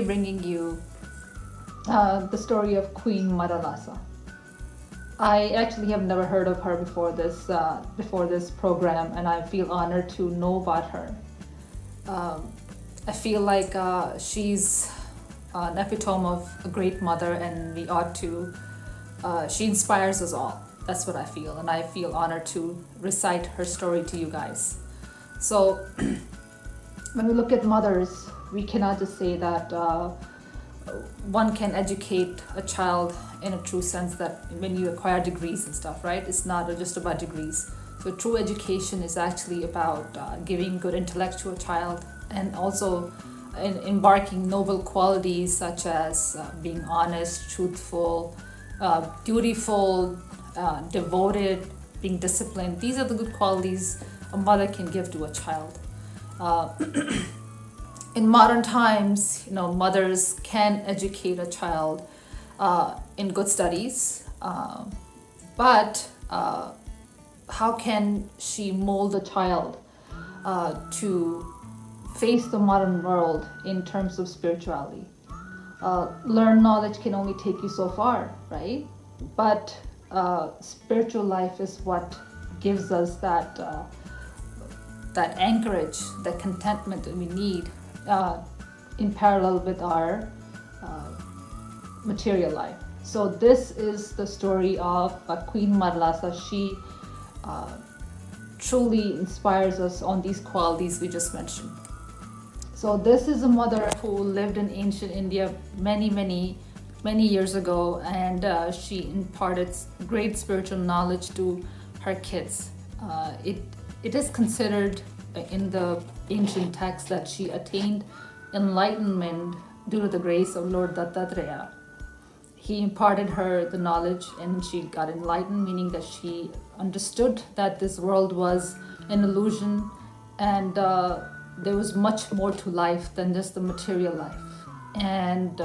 bringing you the story of Queen Madalasa. I actually have never heard of her before this program, and I feel honored to know about her. I feel like she's an epitome of a great mother, and we ought to. She inspires us all. That's what I feel, and I feel honored to recite her story to you guys. So, when we look at mothers, we cannot just say that one can educate a child in a true sense that when you acquire degrees and stuff, right? It's not just about degrees. So true education is actually about giving good intellect to a child, and also embarking noble qualities such as being honest, truthful, dutiful, devoted, being disciplined. These are the good qualities a mother can give to a child. In modern times, mothers can educate a child in good studies, but how can she mold a child to face the modern world in terms of spirituality? Learned knowledge can only take you so far, right? But spiritual life is what gives us that anchorage, that contentment that we need in parallel with our material life. So this is the story of Queen Madalasa. She truly inspires us on these qualities we just mentioned. So this is a mother who lived in ancient India many years ago, and she imparted great spiritual knowledge to her kids. It is considered in the ancient text that she attained enlightenment due to the grace of Lord Dattatreya. He imparted her the knowledge and she got enlightened, meaning that she understood that this world was an illusion, and there was much more to life than just the material life. And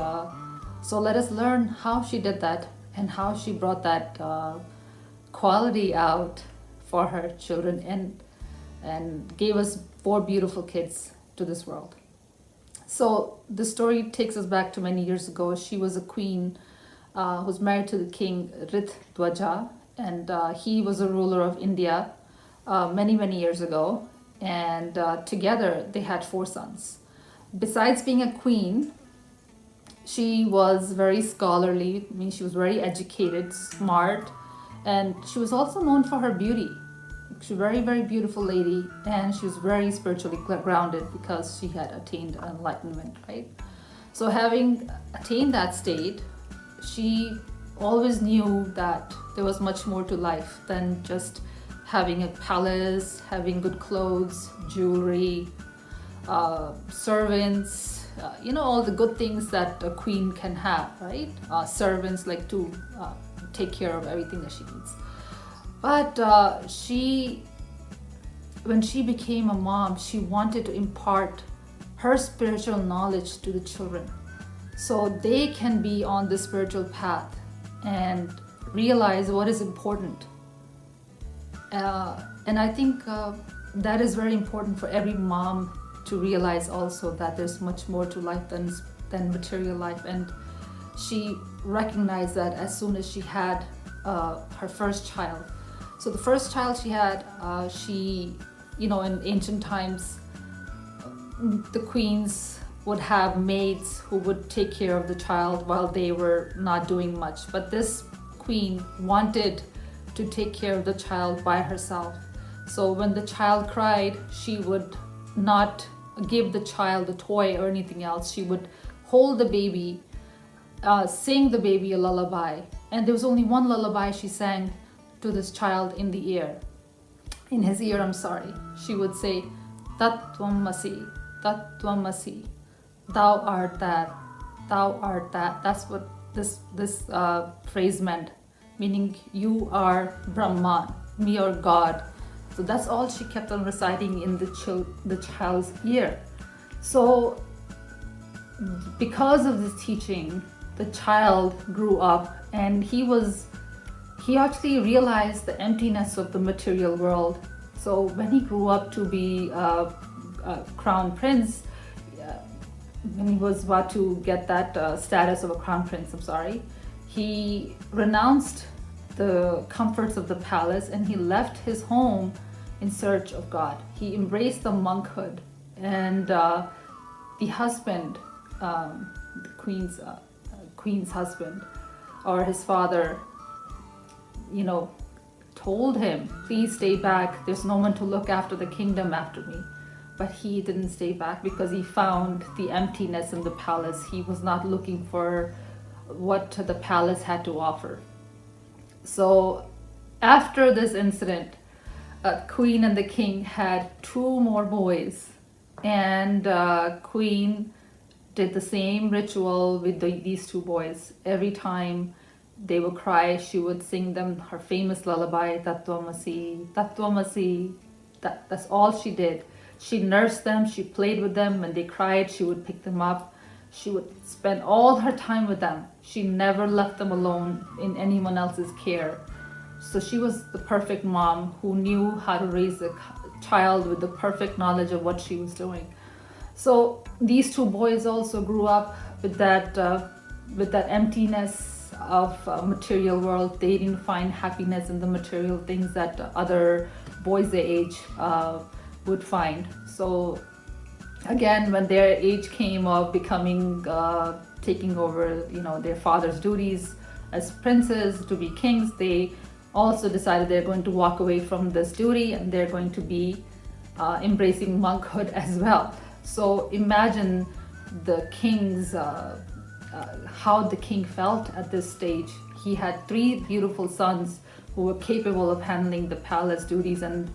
so let us learn how she did that and how she brought that quality out for her children and gave us 4 beautiful kids to this world. So the story takes us back to many years ago. She was a queen who was married to the king Ritdwaja, and he was a ruler of India many years ago, and together they had 4 sons. Besides being a queen, she was very scholarly. I mean, she was very educated, smart, and she was also known for her beauty. She was a very beautiful lady, and she was very spiritually grounded because she had attained enlightenment, right? So having attained that state, she always knew that there was much more to life than just having a palace, having good clothes, jewelry, servants, all the good things that a queen can have, right? Servants like to take care of everything that she needs. But when she became a mom, she wanted to impart her spiritual knowledge to the children so they can be on the spiritual path and realize what is important. And I think that is very important for every mom to realize also, that there's much more to life than material life. And she recognized that as soon as she had her first child. So the first child she had, in ancient times, the queens would have maids who would take care of the child while they were not doing much. But this queen wanted to take care of the child by herself. So when the child cried, she would not give the child a toy or anything else. She would hold the baby, sing the baby a lullaby. And there was only one lullaby she sang to this child in his ear. She would say, Tatvamasi, Tatvamasi, thou art that, thou art that. That's what this phrase meant, meaning you are Brahman, me or God. So that's all she kept on reciting in the child's ear. So because of this teaching, the child grew up, and he actually realized the emptiness of the material world. So when he grew up to be a crown prince, when he was about to get that status of a crown prince, I'm sorry, he renounced the comforts of the palace and he left his home in search of God. He embraced the monkhood, and the husband, the queen's husband, or his father, told him, please stay back, there's no one to look after the kingdom after me. But he didn't stay back because he found the emptiness in the palace. He was not looking for what the palace had to offer. So after this incident, Queen and the king had 2 more boys, and Queen did the same ritual with these 2 boys. Every time they would cry, she would sing them her famous lullaby, Tattvamasi, Tattvamasi. That's all she did. She nursed them, she played with them. When they cried, she would pick them up. She would spend all her time with them. She never left them alone in anyone else's care. So she was the perfect mom who knew how to raise a child with the perfect knowledge of what she was doing. So these 2 boys also grew up with that emptiness of material world. They didn't find happiness in the material things that other boys their age would find. So again, when their age came of becoming, taking over, their father's duties as princes, to be kings, they also decided they're going to walk away from this duty and they're going to be embracing monkhood as well. So imagine the king's, how the king felt at this stage. He had 3 beautiful sons who were capable of handling the palace duties and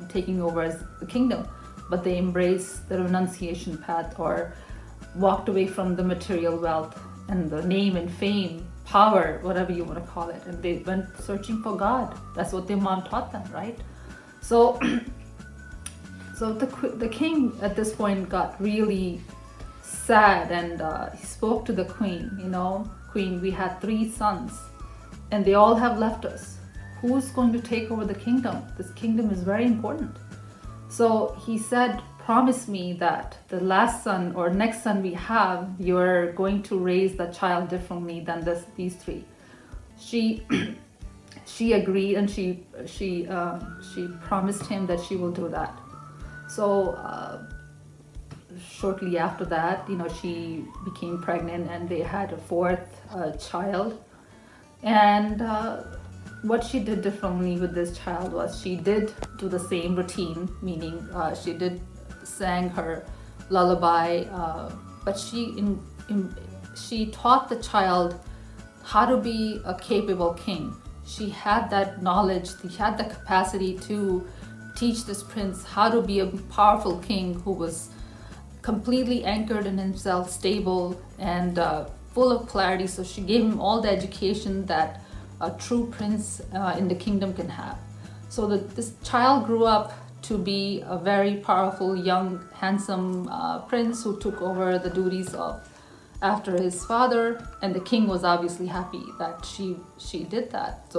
taking over as the kingdom, but they embraced the renunciation path, or walked away from the material wealth and the name and fame, power, whatever you want to call it, and they went searching for God. That's what their mom taught them, right? So the king at this point got really sad, and he spoke to the queen. Queen, we had 3 sons and they all have left us. Who's going to take over the kingdom? This kingdom is very important. So he said, promise me that the last son or next son we have, you're going to raise the child differently than these 3. She agreed, and she promised him that she will do that. So shortly after that, she became pregnant and they had a 4th child. And what she did differently with this child was she did do the same routine, meaning she did sang her lullaby, but she taught the child how to be a capable king. She had that knowledge, she had the capacity to teach this prince how to be a powerful king who was completely anchored in himself, stable and full of clarity. So she gave him all the education that a true prince in the kingdom can have. So this child grew up to be a very powerful, young, handsome prince who took over the duties of after his father, and the king was obviously happy that she did that.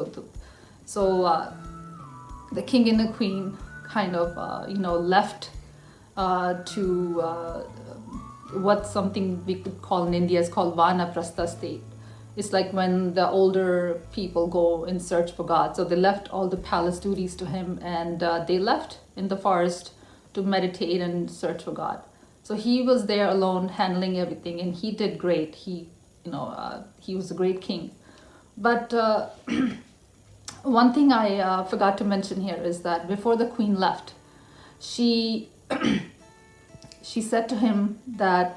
So the king and the queen kind of left to what something we could call in India is called vanaprastha state. It's like when the older people go in search for God. So they left all the palace duties to him, and they left in the forest to meditate and search for God. So he was there alone handling everything, and he did great. He was a great king. But one thing I forgot to mention here is that before the queen left, she said to him that,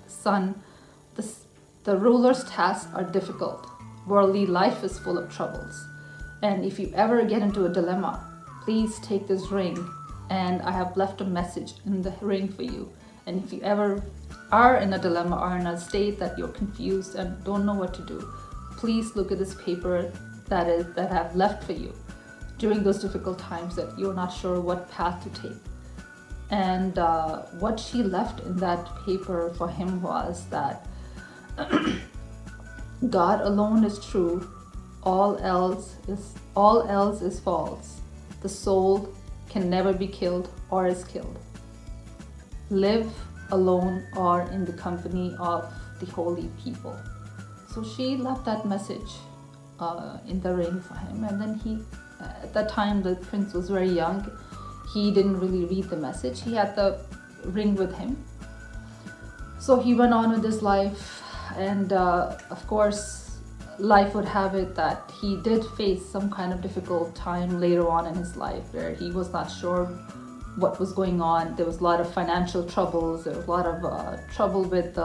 son, the ruler's tasks are difficult. Worldly life is full of troubles. And if you ever get into a dilemma, please take this ring, and I have left a message in the ring for you. And if you ever are in a dilemma or in a state that you're confused and don't know what to do, please look at this paper that I have left for you during those difficult times that you're not sure what path to take. And what she left in that paper for him was that God alone is true, all else is false. The soul can never be killed or is killed. Live alone or in the company of the holy people. So she left that message in the ring for him, and then at that time the prince was very young. He didn't really read the message. He had the ring with him. So he went on with his life, and of course, life would have it that he did face some kind of difficult time later on in his life where he was not sure what was going on. There was a lot of financial troubles. There was a lot of trouble with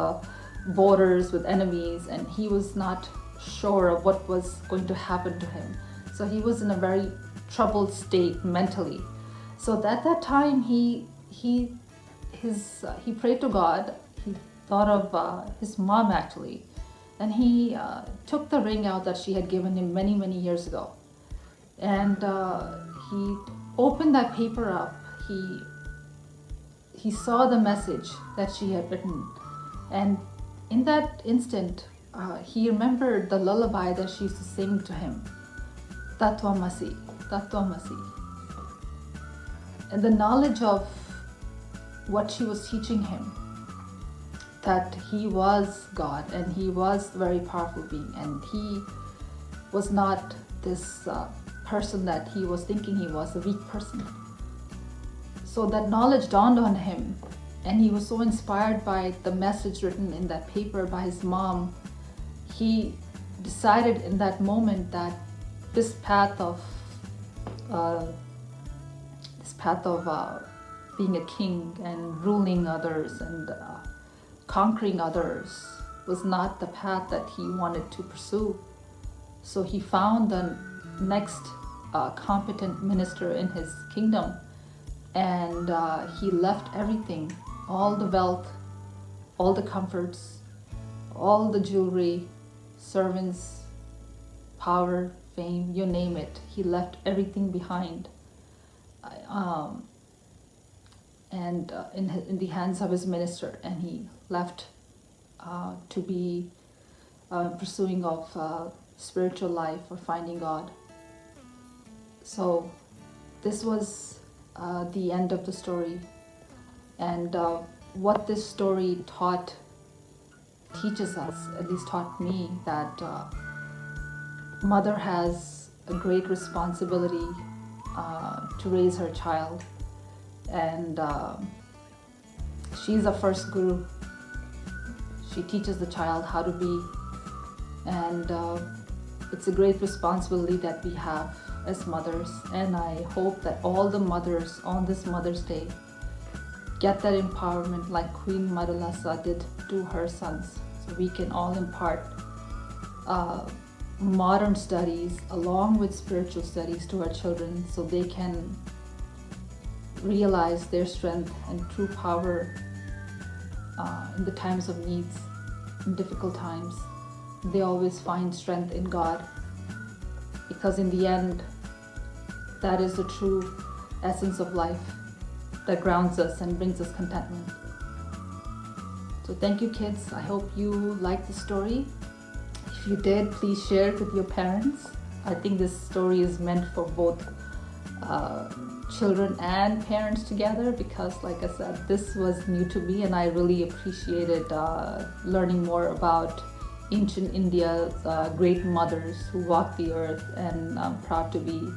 borders, with enemies, and he was not sure of what was going to happen to him. So he was in a very troubled state mentally. So at that time, he prayed to God. He thought of his mom actually, and he took the ring out that she had given him many years ago, and he opened that paper up. He saw the message that she had written, and in that instant he remembered the lullaby that she used to sing to him, Tatvamasi, Tatvamasi. And the knowledge of what she was teaching him, that he was God and he was a very powerful being, and he was not this person that he was thinking he was, a weak person. So that knowledge dawned on him, and he was so inspired by the message written in that paper by his mom. He decided in that moment that this path of being a king and ruling others and conquering others was not the path that he wanted to pursue. So he found the next competent minister in his kingdom, and he left everything, all the wealth, all the comforts, all the jewelry, servants, power, fame, you name it. He left everything behind, and in the hands of his minister, and he left to be pursuing of spiritual life or finding God. So this was the end of the story, and what this story teaches us, at least taught me, that mother has a great responsibility to raise her child, and she's a first guru. She teaches the child how to be, and it's a great responsibility that we have as mothers. And I hope that all the mothers on this Mother's Day get that empowerment like Queen Madalasa did to her sons, so we can all impart modern studies along with spiritual studies to our children, so they can realize their strength and true power in the times of needs, in difficult times. They always find strength in God, because in the end, that is the true essence of life that grounds us and brings us contentment. So thank you, kids. I hope you liked the story. If you did, please share it with your parents. I think this story is meant for both children and parents together, because like I said, this was new to me, and I really appreciated learning more about ancient India's great mothers who walked the earth, and I'm proud to be